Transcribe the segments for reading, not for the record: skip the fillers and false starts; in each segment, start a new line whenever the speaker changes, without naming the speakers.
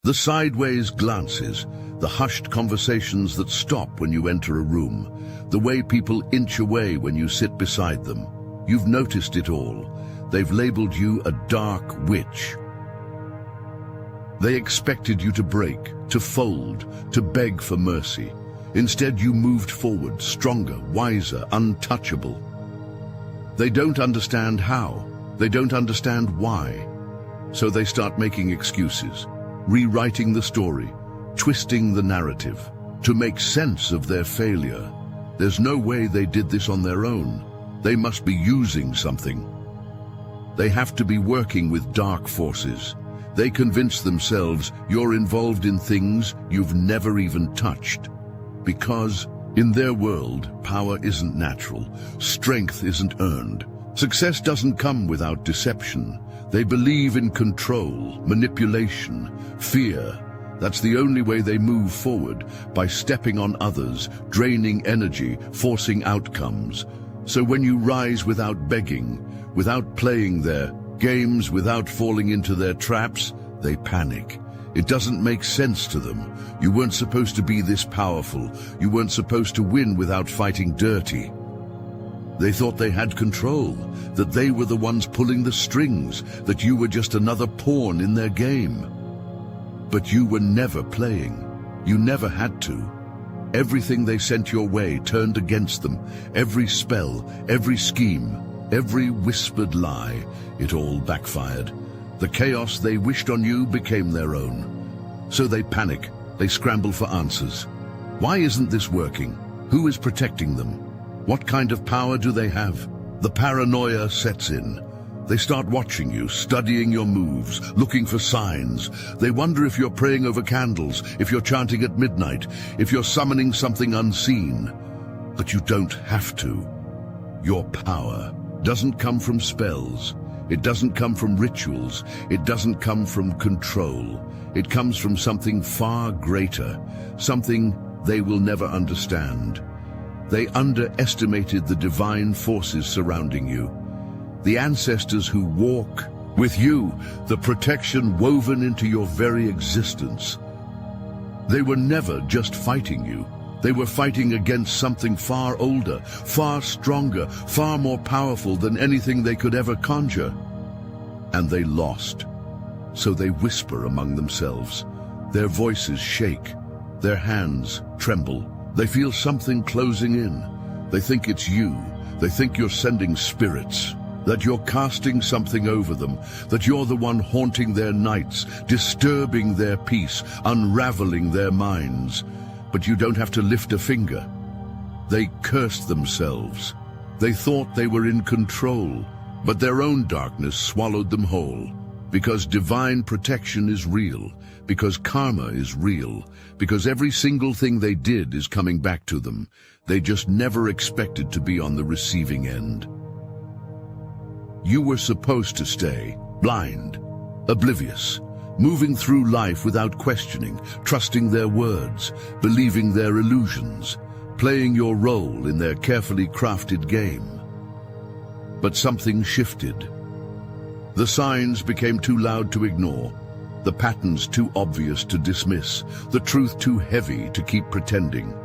The sideways glances, the hushed conversations that stop when you enter a room, the way people inch away when you sit beside them. You've noticed it all. They've labeled you a dark witch. They expected you to break, to fold, to beg for mercy. Instead, you moved forward, stronger, wiser, untouchable. They don't understand how. They don't understand why. So they start making excuses, rewriting the story, twisting the narrative, to make sense of their failure. There's no way they did this on their own. They must be using something. They have to be working with dark forces. They convince themselves you're involved in things you've never even touched. Because, in their world, power isn't natural, strength isn't earned. Success doesn't come without deception. They believe in control, manipulation, fear. That's the only way they move forward, by stepping on others, draining energy, forcing outcomes. So when you rise without begging, without playing their games, without falling into their traps, they panic. It doesn't make sense to them. You weren't supposed to be this powerful. You weren't supposed to win without fighting dirty. They thought they had control, that they were the ones pulling the strings, that you were just another pawn in their game. But you were never playing. You never had to. Everything they sent your way turned against them. Every spell, every scheme, every whispered lie, it all backfired. The chaos they wished on you became their own. So they panic. They scramble for answers. Why isn't this working? Who is protecting them? What kind of power do they have? The paranoia sets in. They start watching you, studying your moves, looking for signs. They wonder if you're praying over candles, if you're chanting at midnight, if you're summoning something unseen. But you don't have to. Your power doesn't come from spells. It doesn't come from rituals. It doesn't come from control. It comes from something far greater, something they will never understand. They underestimated the divine forces surrounding you, the ancestors who walk with you, the protection woven into your very existence. They were never just fighting you. They were fighting against something far older, far stronger, far more powerful than anything they could ever conjure. And they lost. So they whisper among themselves. Their voices shake. Their hands tremble. They feel something closing in. They think it's you. They think you're sending spirits, that you're casting something over them, that you're the one haunting their nights, disturbing their peace, unraveling their minds. But you don't have to lift a finger. They cursed themselves. They thought they were in control, but their own darkness swallowed them whole. Because divine protection is real, because karma is real, because every single thing they did is coming back to them. They just never expected to be on the receiving end. You were supposed to stay blind, oblivious, moving through life without questioning, trusting their words, believing their illusions, playing your role in their carefully crafted game. But something shifted. The signs became too loud to ignore, the patterns too obvious to dismiss, the truth too heavy to keep pretending.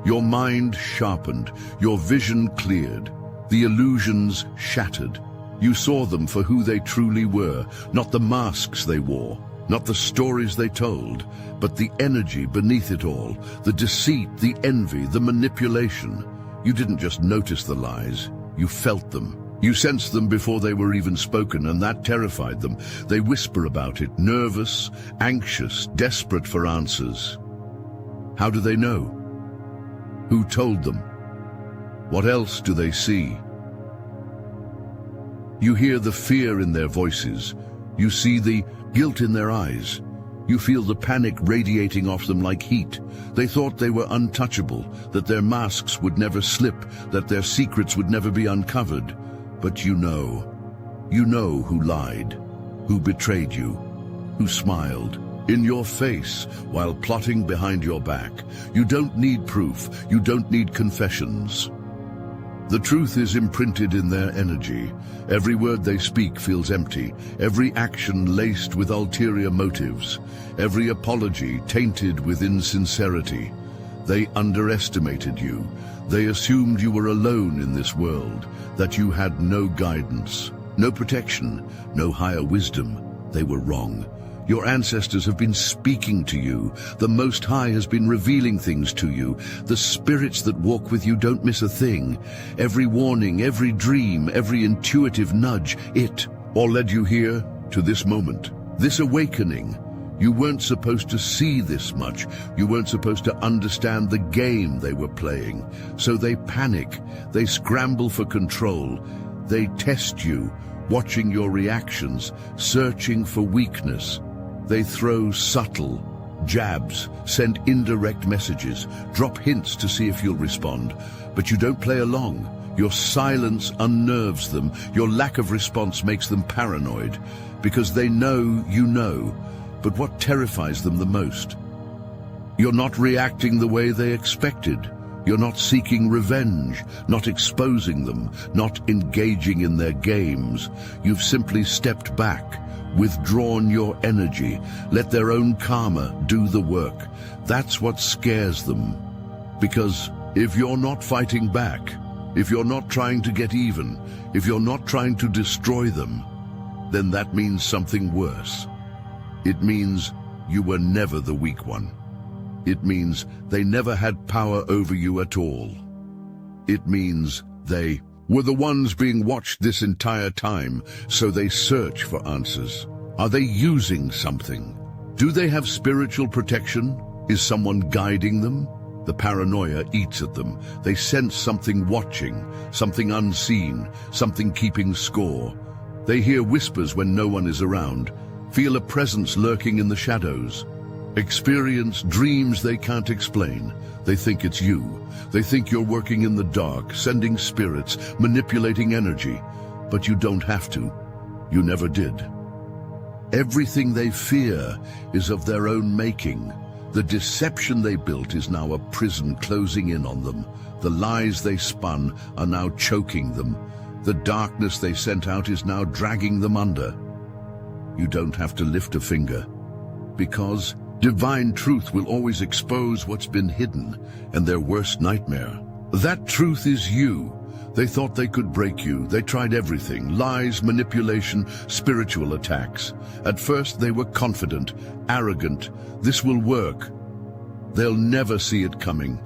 Your mind sharpened, your vision cleared, the illusions shattered. You saw them for who they truly were, not the masks they wore, not the stories they told, but the energy beneath it all, the deceit, the envy, the manipulation. You didn't just notice the lies, you felt them. You sensed them before they were even spoken, and that terrified them. They whisper about it, nervous, anxious, desperate for answers. How do they know? Who told them? What else do they see? You hear the fear in their voices. You see the guilt in their eyes. You feel the panic radiating off them like heat. They thought they were untouchable, that their masks would never slip, that their secrets would never be uncovered. But you know who lied, who betrayed you, who smiled in your face while plotting behind your back. You don't need proof, you don't need confessions. The truth is imprinted in their energy. Every word they speak feels empty, every action laced with ulterior motives, every apology tainted with insincerity. They underestimated you. They assumed you were alone in this world, that you had no guidance, no protection, no higher wisdom. They were wrong. Your ancestors have been speaking to you. The Most High has been revealing things to you. The spirits that walk with you don't miss a thing. Every warning, every dream, every intuitive nudge, it all led you here to this moment, this awakening. You weren't supposed to see this much. You weren't supposed to understand the game they were playing. So they panic. They scramble for control. They test you, watching your reactions, searching for weakness. They throw subtle jabs, send indirect messages, drop hints to see if you'll respond. But you don't play along. Your silence unnerves them. Your lack of response makes them paranoid, because they know you know. But what terrifies them the most? You're not reacting the way they expected. You're not seeking revenge, not exposing them, not engaging in their games. You've simply stepped back, withdrawn your energy, let their own karma do the work. That's what scares them. Because if you're not fighting back, if you're not trying to get even, if you're not trying to destroy them, then that means something worse. It means you were never the weak one. It means they never had power over you at all. It means they were the ones being watched this entire time, so they search for answers. Are they using something? Do they have spiritual protection? Is someone guiding them? The paranoia eats at them. They sense something watching, something unseen, something keeping score. They hear whispers when no one is around, feel a presence lurking in the shadows, experience dreams they can't explain. They think it's you. They think you're working in the dark, sending spirits, manipulating energy. But you don't have to. You never did. Everything they fear is of their own making. The deception they built is now a prison closing in on them. The lies they spun are now choking them. The darkness they sent out is now dragging them under. You don't have to lift a finger, because divine truth will always expose what's been hidden and their worst nightmare. That truth is you. They thought they could break you. They tried everything: lies, manipulation, spiritual attacks. At first they were confident, arrogant. This will work. They'll never see it coming.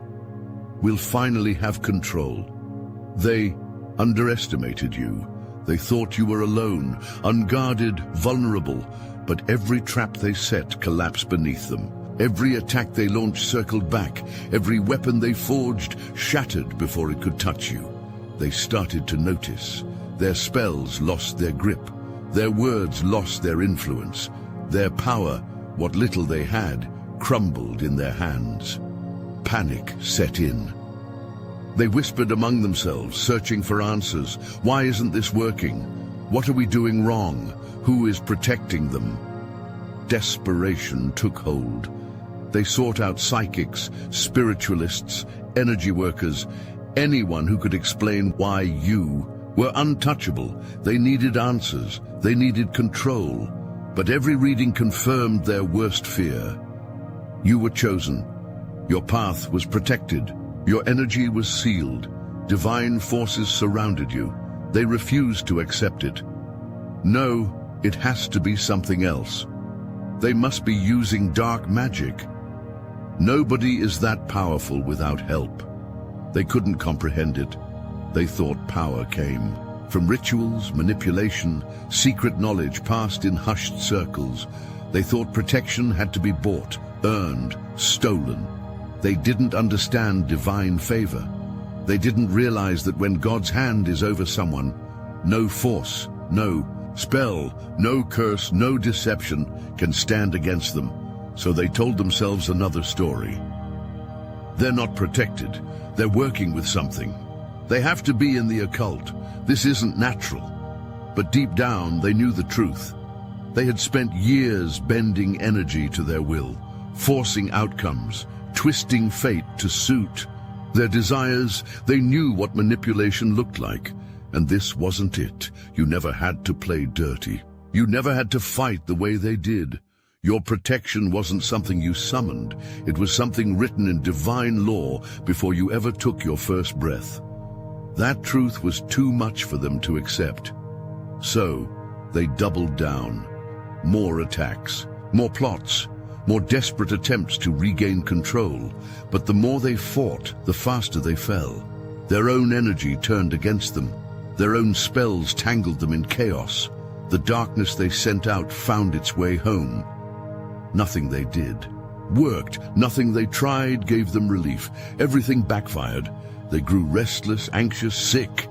We'll finally have control. They underestimated you. They thought you were alone, unguarded, vulnerable. But every trap they set collapsed beneath them. Every attack they launched circled back. Every weapon they forged shattered before it could touch you. They started to notice. Their spells lost their grip. Their words lost their influence. Their power, what little they had, crumbled in their hands. Panic set in. They whispered among themselves, searching for answers. Why isn't this working? What are we doing wrong? Who is protecting them? Desperation took hold. They sought out psychics, spiritualists, energy workers, anyone who could explain why you were untouchable. They needed answers. They needed control. But every reading confirmed their worst fear. You were chosen. Your path was protected. Your energy was sealed. Divine forces surrounded you. They refused to accept it. No, it has to be something else. They must be using dark magic. Nobody is that powerful without help. They couldn't comprehend it. They thought power came from rituals, manipulation, secret knowledge passed in hushed circles. They thought protection had to be bought, earned, stolen. They didn't understand divine favor. They didn't realize that when God's hand is over someone, no force, no spell, no curse, no deception can stand against them. So they told themselves another story. They're not protected. They're working with something. They have to be in the occult. This isn't natural. But deep down, they knew the truth. They had spent years bending energy to their will, forcing outcomes, twisting fate to suit Their desires, they knew what manipulation looked like. And this wasn't it. You never had to play dirty. You never had to fight the way they did. Your protection wasn't something you summoned. It was something written in divine law before you ever took your first breath. That truth was too much for them to accept. So, they doubled down. More attacks, more plots, more desperate attempts to regain control. But the more they fought, the faster they fell. Their own energy turned against them. Their own spells tangled them in chaos. The darkness they sent out found its way home. Nothing they did worked. Nothing they tried gave them relief. Everything backfired. They grew restless, anxious, sick.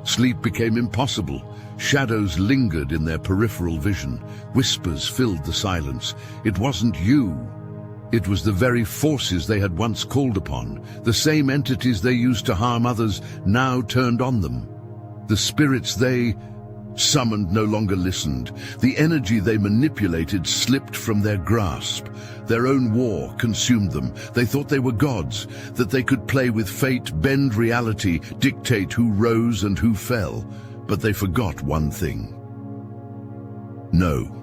Sleep became impossible. Shadows lingered in their peripheral vision. Whispers filled the silence. It wasn't you. It was the very forces they had once called upon. The same entities they used to harm others now turned on them. The spirits they summoned no longer listened. The energy they manipulated slipped from their grasp. Their own war consumed them. They thought they were gods, that they could play with fate, bend reality, dictate who rose and who fell. But they forgot one thing. No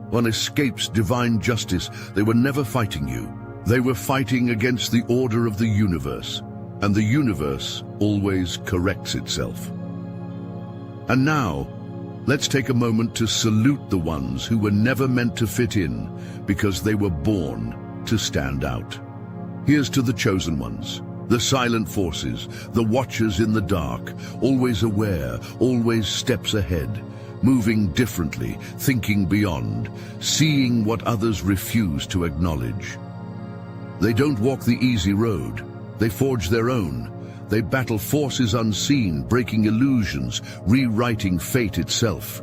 one escapes divine justice. They were never fighting you. They were fighting against the order of the universe. And the universe always corrects itself. And now, let's take a moment to salute the ones who were never meant to fit in because they were born to stand out. Here's to the chosen ones, the silent forces, the watchers in the dark, always aware, always steps ahead, moving differently, thinking beyond, seeing what others refuse to acknowledge. They don't walk the easy road. They forge their own. They battle forces unseen, breaking illusions, rewriting fate itself.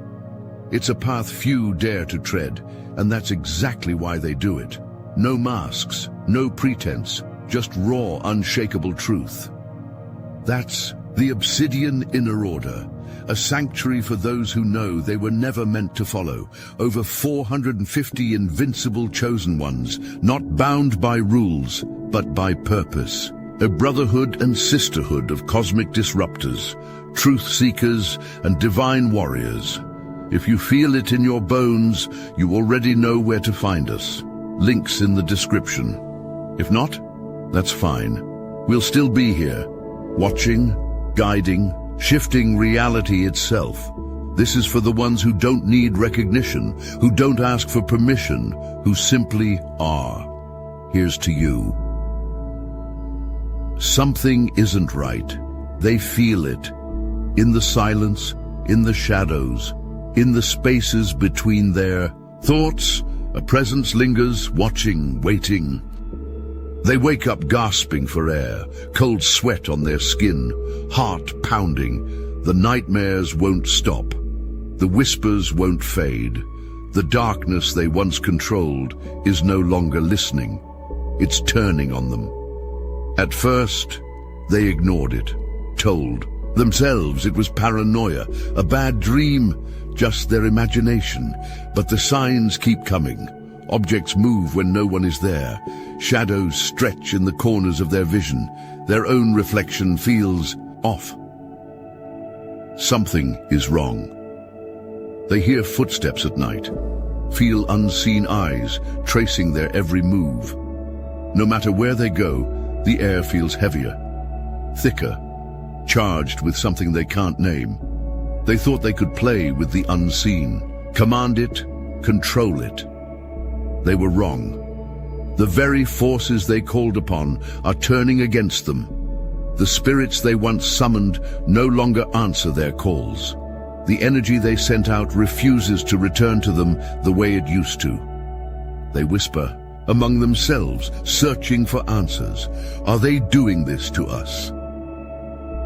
It's a path few dare to tread, and that's exactly why they do it. No masks, no pretense, just raw, unshakable truth. That's the Obsidian Inner Order, a sanctuary for those who know they were never meant to follow. Over 450 invincible chosen ones, not bound by rules, but by purpose. A brotherhood and sisterhood of cosmic disruptors, truth seekers and divine warriors. If you feel it in your bones, you already know where to find us. Links in the description. If not, that's fine. We'll still be here, watching, guiding, shifting reality itself. This is for the ones who don't need recognition, who don't ask for permission, who simply are. Here's to you. Something isn't right. They feel it. In the silence, in the shadows, in the spaces between their thoughts, a presence lingers, watching, waiting. They wake up gasping for air, cold sweat on their skin, heart pounding. The nightmares won't stop. The whispers won't fade. The darkness they once controlled is no longer listening. It's turning on them. At first, they ignored it, told themselves it was paranoia, a bad dream, just their imagination. But the signs keep coming. Objects move when no one is there. Shadows stretch in the corners of their vision. Their own reflection feels off. Something is wrong. They hear footsteps at night, feel unseen eyes tracing their every move. No matter where they go, the air feels heavier, thicker, charged with something they can't name. They thought they could play with the unseen, command it, control it. They were wrong. The very forces they called upon are turning against them. The spirits they once summoned no longer answer their calls. The energy they sent out refuses to return to them the way it used to. They whisper among themselves, searching for answers. Are they doing this to us?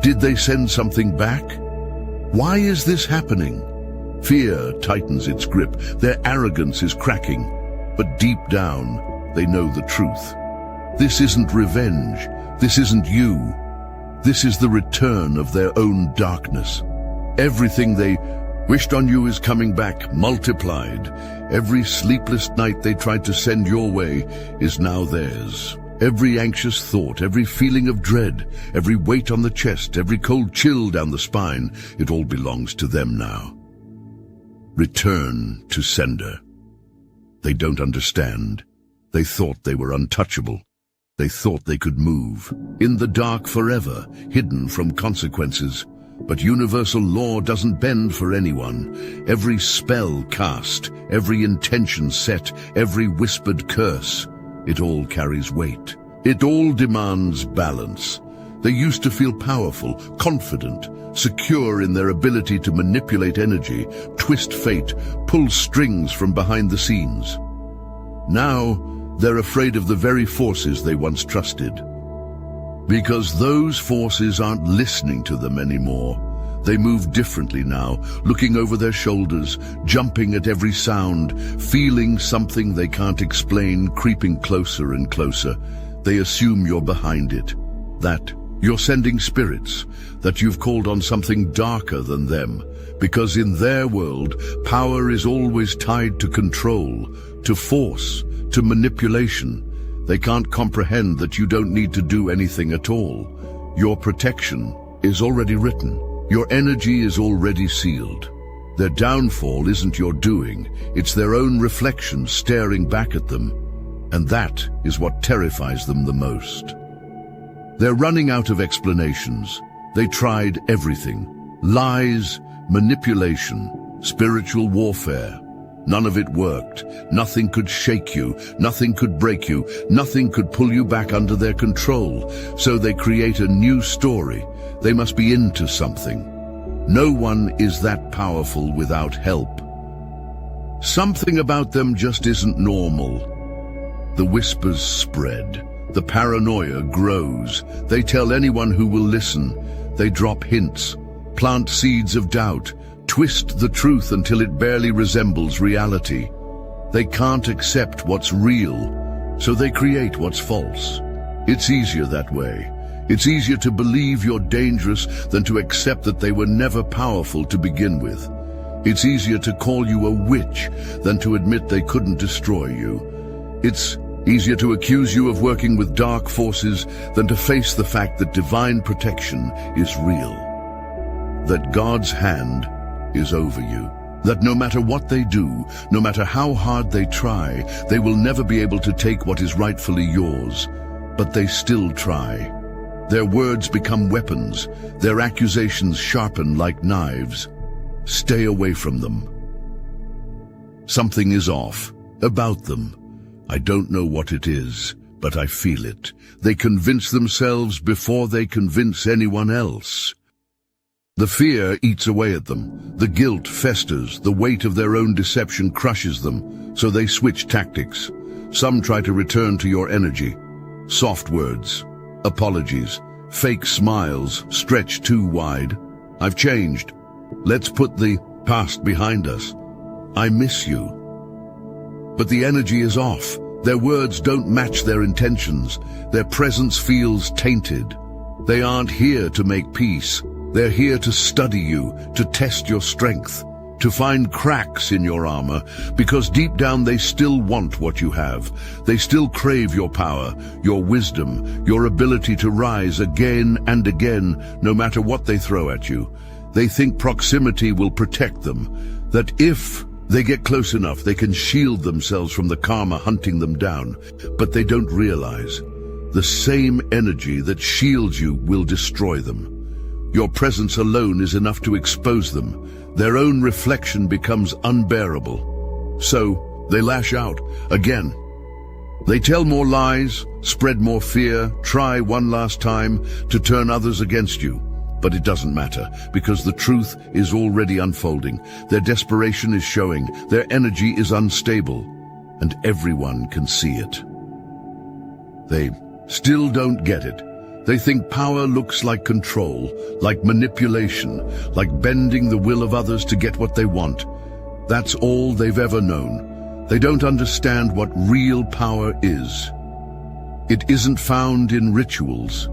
Did they send something back? Why is this happening? Fear tightens its grip. Their arrogance is cracking. But deep down, they know the truth. This isn't revenge. This isn't you. This is the return of their own darkness. Everything they wished on you is coming back, multiplied. Every sleepless night they tried to send your way is now theirs. Every anxious thought, every feeling of dread, every weight on the chest, every cold chill down the spine, it all belongs to them now. Return to sender. They don't understand. They thought they were untouchable. They thought they could move, in the dark forever, hidden from consequences. But universal law doesn't bend for anyone. Every spell cast, every intention set, every whispered curse, it all carries weight. It all demands balance. They used to feel powerful, confident, secure in their ability to manipulate energy, twist fate, pull strings from behind the scenes. Now, they're afraid of the very forces they once trusted. Because those forces aren't listening to them anymore. They move differently now, looking over their shoulders, jumping at every sound, feeling something they can't explain, creeping closer and closer. They assume you're behind it, that you're sending spirits, that you've called on something darker than them, because in their world, power is always tied to control, to force, to manipulation. They can't comprehend that you don't need to do anything at all. Your protection is already written. Your energy is already sealed. Their downfall isn't your doing, it's their own reflection staring back at them. And that is what terrifies them the most. They're running out of explanations. They tried everything. Lies, manipulation, spiritual warfare. None of it worked. Nothing could shake you. Nothing could break you. Nothing could pull you back under their control. So they create a new story. They must be into something. No one is that powerful without help. Something about them just isn't normal. The whispers spread. The paranoia grows. They tell anyone who will listen. They drop hints, plant seeds of doubt, twist the truth until it barely resembles reality. They can't accept what's real, so they create what's false. It's easier that way. It's easier to believe you're dangerous than to accept that they were never powerful to begin with. It's easier to call you a witch than to admit they couldn't destroy you. It's easier to accuse you of working with dark forces than to face the fact that divine protection is real. That God's hand is over you. That no matter what they do, no matter how hard they try, they will never be able to take what is rightfully yours. But they still try. Their words become weapons. Their accusations sharpen like knives. Stay away from them. Something is off about them. I don't know what it is, but I feel it. They convince themselves before they convince anyone else. The fear eats away at them. The guilt festers. The weight of their own deception crushes them. So they switch tactics. Some try to return to your energy. Soft words, apologies, fake smiles stretched too wide. I've changed. Let's put the past behind us. I miss you. But the energy is off. Their words don't match their intentions. Their presence feels tainted. They aren't here to make peace. They're here to study you, to test your strength, to find cracks in your armor, because deep down they still want what you have. They still crave your power, your wisdom, your ability to rise again and again, no matter what they throw at you. They think proximity will protect them, that if they get close enough, they can shield themselves from the karma hunting them down. But they don't realize the same energy that shields you will destroy them. Your presence alone is enough to expose them. Their own reflection becomes unbearable. So they lash out again. They tell more lies, spread more fear, try one last time to turn others against you. But it doesn't matter, because the truth is already unfolding. Their desperation is showing, their energy is unstable, and everyone can see it. They still don't get it. They think power looks like control, like manipulation, like bending the will of others to get what they want. That's all they've ever known. They don't understand what real power is. It isn't found in rituals.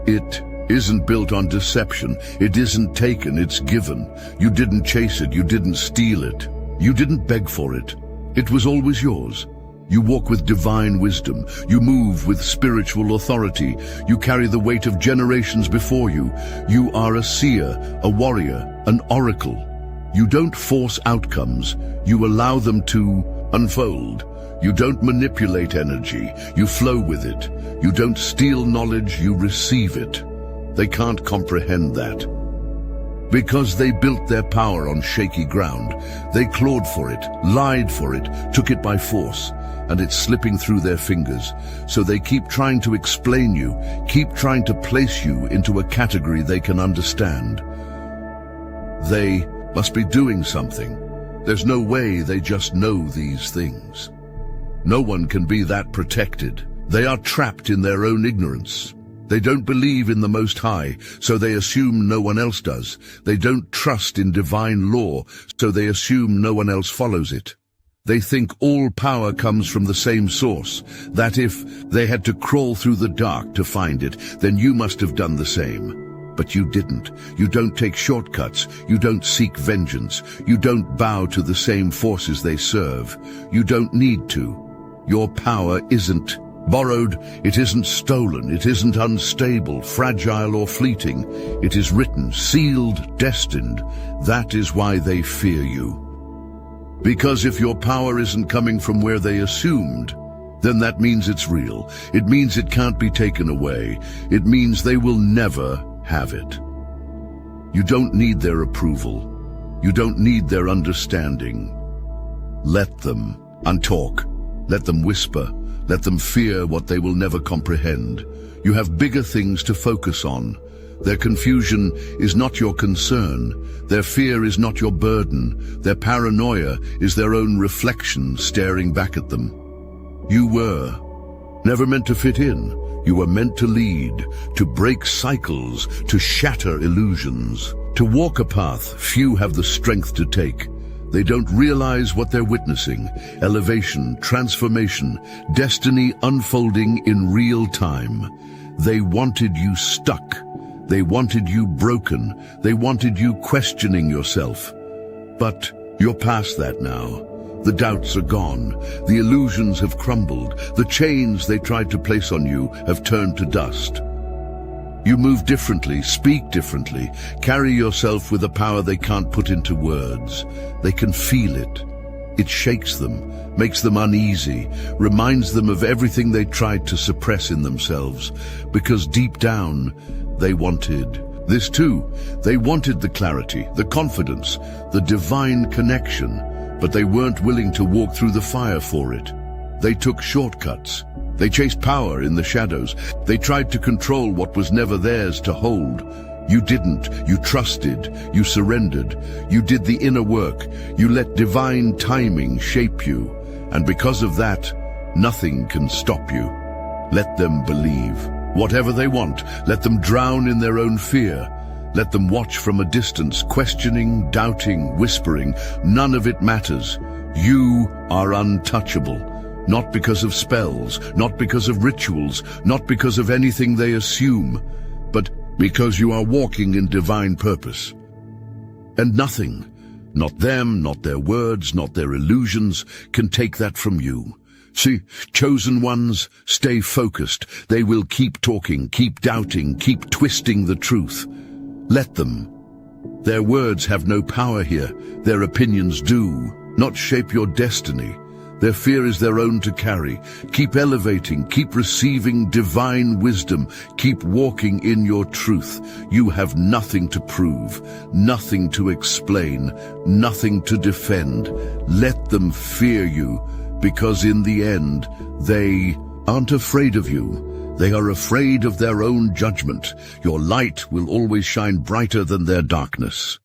It isn't built on deception. It isn't taken, it's given. You didn't chase it, you didn't steal it. You didn't beg for it. It was always yours. You walk with divine wisdom. You move with spiritual authority. You carry the weight of generations before you. You are a seer, a warrior, an oracle. You don't force outcomes. You allow them to unfold. You don't manipulate energy. You flow with it. You don't steal knowledge. You receive it. They can't comprehend that. Because they built their power on shaky ground. They clawed for it, lied for it, took it by force, and it's slipping through their fingers. So they keep trying to explain you, keep trying to place you into a category they can understand. They must be doing something. There's no way they just know these things. No one can be that protected. They are trapped in their own ignorance. They don't believe in the Most High, so they assume no one else does. They don't trust in divine law, so they assume no one else follows it. They think all power comes from the same source, that if they had to crawl through the dark to find it, then you must have done the same. But you didn't. You don't take shortcuts. You don't seek vengeance. You don't bow to the same forces they serve. You don't need to. Your power isn't borrowed, it isn't stolen, it isn't unstable, fragile or fleeting. It is written, sealed, destined. That is why they fear you. Because if your power isn't coming from where they assumed, then that means it's real. It means it can't be taken away. It means they will never have it. You don't need their approval. You don't need their understanding. Let them untalk. Let them whisper. Let them fear what they will never comprehend. You have bigger things to focus on. Their confusion is not your concern. Their fear is not your burden. Their paranoia is their own reflection staring back at them. You were never meant to fit in. You were meant to lead, to break cycles, to shatter illusions, to walk a path few have the strength to take. They don't realize what they're witnessing. Elevation, transformation, destiny unfolding in real time. They wanted you stuck. They wanted you broken. They wanted you questioning yourself. But you're past that now. The doubts are gone. The illusions have crumbled. The chains they tried to place on you have turned to dust. You move differently, speak differently, carry yourself with a power they can't put into words. They can feel it. It shakes them, makes them uneasy, reminds them of everything they tried to suppress in themselves. Because deep down, they wanted this too. They wanted the clarity, the confidence, the divine connection, but they weren't willing to walk through the fire for it. They took shortcuts. They chased power in the shadows. They tried to control what was never theirs to hold. You didn't. You trusted. You surrendered. You did the inner work. You let divine timing shape you. And because of that, nothing can stop you. Let them believe. Whatever they want, let them drown in their own fear. Let them watch from a distance, questioning, doubting, whispering. None of it matters. You are untouchable. Not because of spells, not because of rituals, not because of anything they assume, but because you are walking in divine purpose. And nothing, not them, not their words, not their illusions, can take that from you. See, chosen ones, stay focused. They will keep talking, keep doubting, keep twisting the truth. Let them. Their words have no power here. Their opinions do, not shape your destiny. Their fear is their own to carry. Keep elevating, keep receiving divine wisdom, keep walking in your truth. You have nothing to prove, nothing to explain, nothing to defend. Let them fear you, because in the end, they aren't afraid of you. They are afraid of their own judgment. Your light will always shine brighter than their darkness.